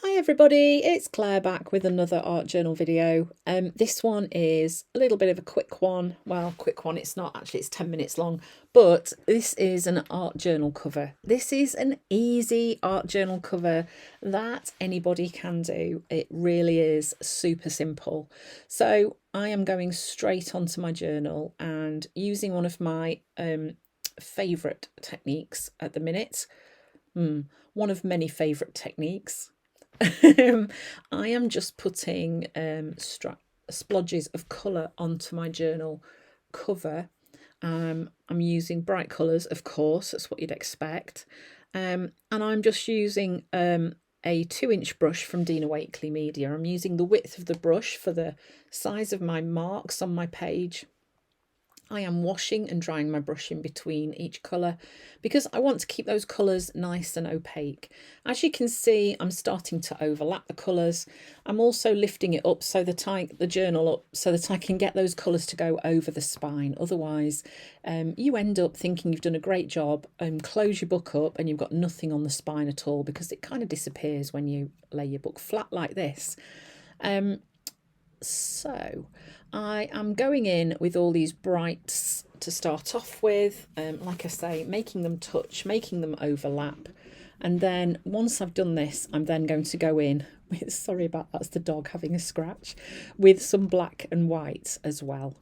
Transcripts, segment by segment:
Hi everybody, it's Claire back with another art journal video. This one is a little bit of a quick one. Well, quick one, it's not actually, it's 10 minutes long, but this is an art journal cover. This is an easy art journal cover that anybody can do. It really is super simple. So I am going straight onto my journal and using one of my favourite techniques at the minute. One of many favourite techniques. I am just putting splodges of colour onto my journal cover. I'm using bright colours, of course, that's what you'd expect. And I'm just using a 2-inch brush from Dina Wakley Media. I'm using the width of the brush for the size of my marks on my page. I am washing and drying my brush in between each colour because I want to keep those colours nice and opaque. As you can see, I'm starting to overlap the colours. I'm also lifting it up so that the journal up so that I can get those colours to go over the spine. Otherwise, you end up thinking you've done a great job and close your book up and you've got nothing on the spine at all because it kind of disappears when you lay your book flat like this. So I am going in with all these brights to start off with, like I say, making them touch, making them overlap. And then once I've done this, I'm then going to go in with, sorry about that's the dog having a scratch, with some black and white as well.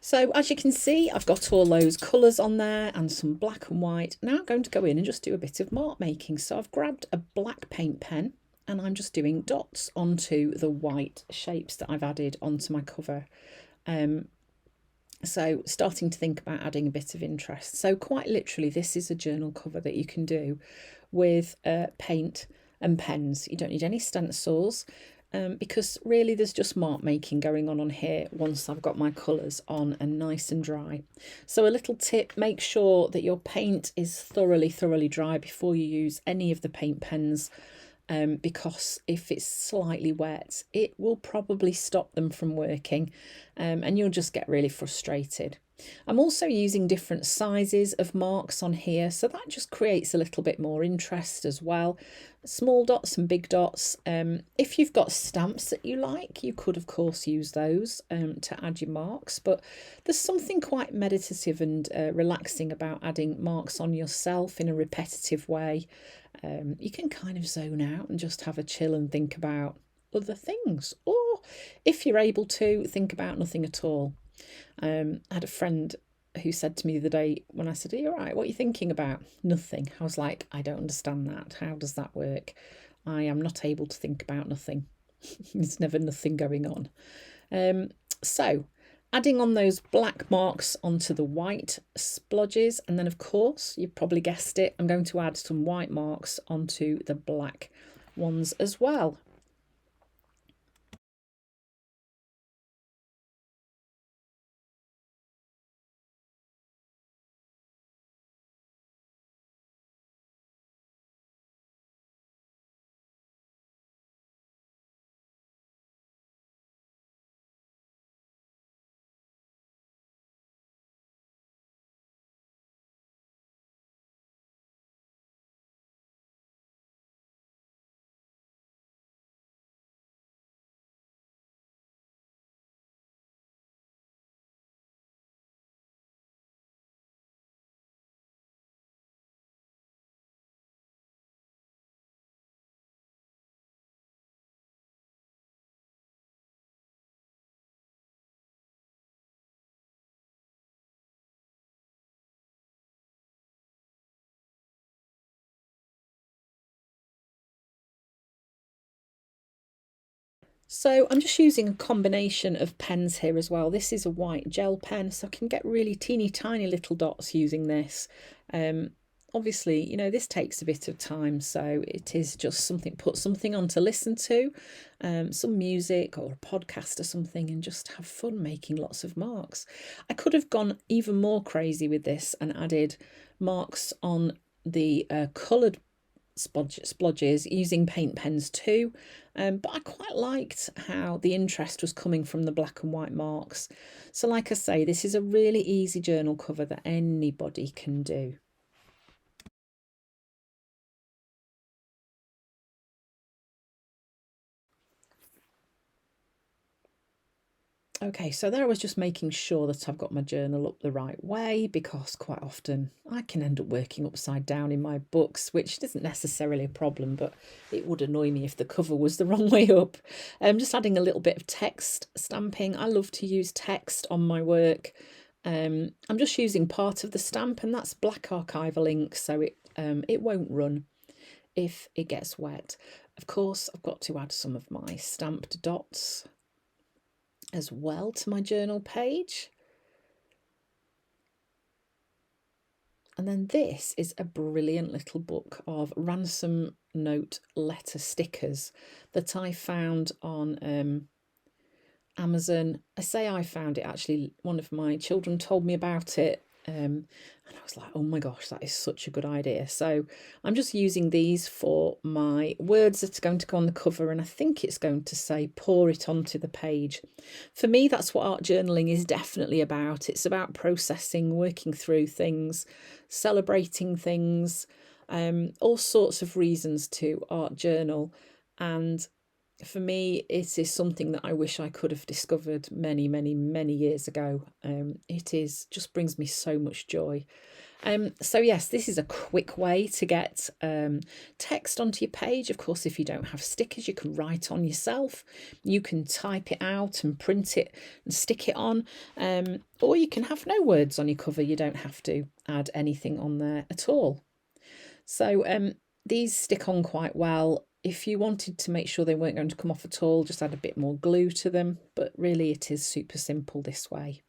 So as you can see, I've got all those colours on there and some black and white. Now I'm going to go in and just do a bit of mark making. So I've grabbed a black paint pen and I'm just doing dots onto the white shapes that I've added onto my cover. So starting to think about adding a bit of interest. So quite literally, this is a journal cover that you can do with paint and pens. You don't need any stencils. Because really there's just mark making going on here once I've got my colours on and nice and dry. So a little tip, make sure that your paint is thoroughly dry before you use any of the paint pens, because if it's slightly wet it will probably stop them from working, and you'll just get really frustrated. I'm also using different sizes of marks on here, so that just creates a little bit more interest as well. Small dots and big dots. If you've got stamps that you like, you could of course use those to add your marks, but there's something quite meditative and relaxing about adding marks on yourself in a repetitive way. You can kind of zone out and just have a chill and think about other things, or if you're able to, think about nothing at all. I had a friend who said to me the other day when I said, "Are you all right? What are you thinking about?" Nothing. I was like, I don't understand that. How does that work? I am not able to think about nothing. There's never nothing going on. So adding on those black marks onto the white splodges, and then of course, you've probably guessed it, I'm going to add some white marks onto the black ones as well. So I'm just using a combination of pens here as well. This is a white gel pen, so I can get really teeny tiny little dots using this. Obviously, you know, this takes a bit of time, so it is just something, put something on to listen to, some music or a podcast or something, and just have fun making lots of marks. I could have gone even more crazy with this and added marks on the coloured splodges using paint pens too, but I quite liked how the interest was coming from the black and white marks. So like I say, this is a really easy journal cover that anybody can do. Okay, so there I was just making sure that I've got my journal up the right way, because quite often I can end up working upside down in my books, which isn't necessarily a problem, but it would annoy me if the cover was the wrong way up. Just adding a little bit of text stamping. I love to use text on my work. I'm just using part of the stamp, and that's black archival ink, so it won't run if it gets wet. Of course, I've got to add some of my stamped dots as well to my journal page. And then this is a brilliant little book of ransom note letter stickers that I found on Amazon. I say I found it, actually one of my children told me about it, and I was like, oh my gosh, that is such a good idea. So I'm just using these for my words that are going to go on the cover, and I think it's going to say pour it onto the page. For me, that's what art journaling is definitely about. It's about processing, working through things, celebrating things, all sorts of reasons to art journal. And for me, it is something that I wish I could have discovered many, many, many years ago. It is just brings me so much joy. So yes, this is a quick way to get text onto your page. Of course, if you don't have stickers, you can write on yourself. You can type it out and print it and stick it on. Or you can have no words on your cover. You don't have to add anything on there at all. So these stick on quite well. If you wanted to make sure they weren't going to come off at all, just add a bit more glue to them. But really, it is super simple this way.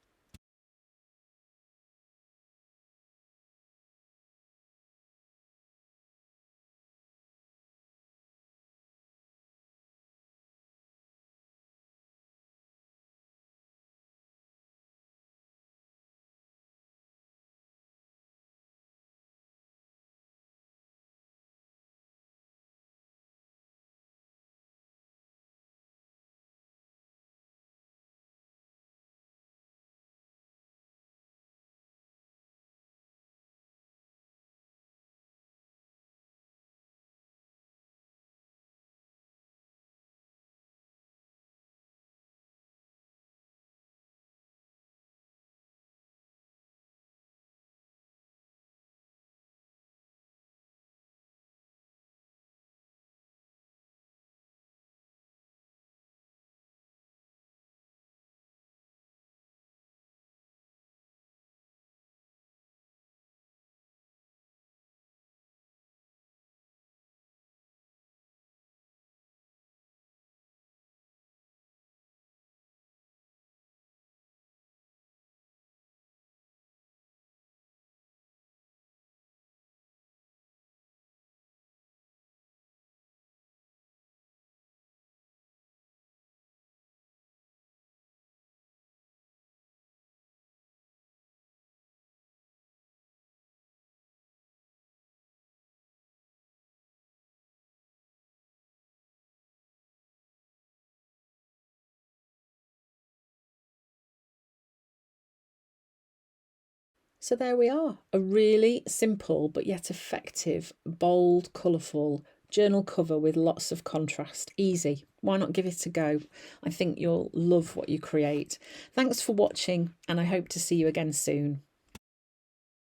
So there we are, a really simple but yet effective, bold, colourful journal cover with lots of contrast. Easy. Why not give it a go? I think you'll love what you create. Thanks for watching, and I hope to see you again soon.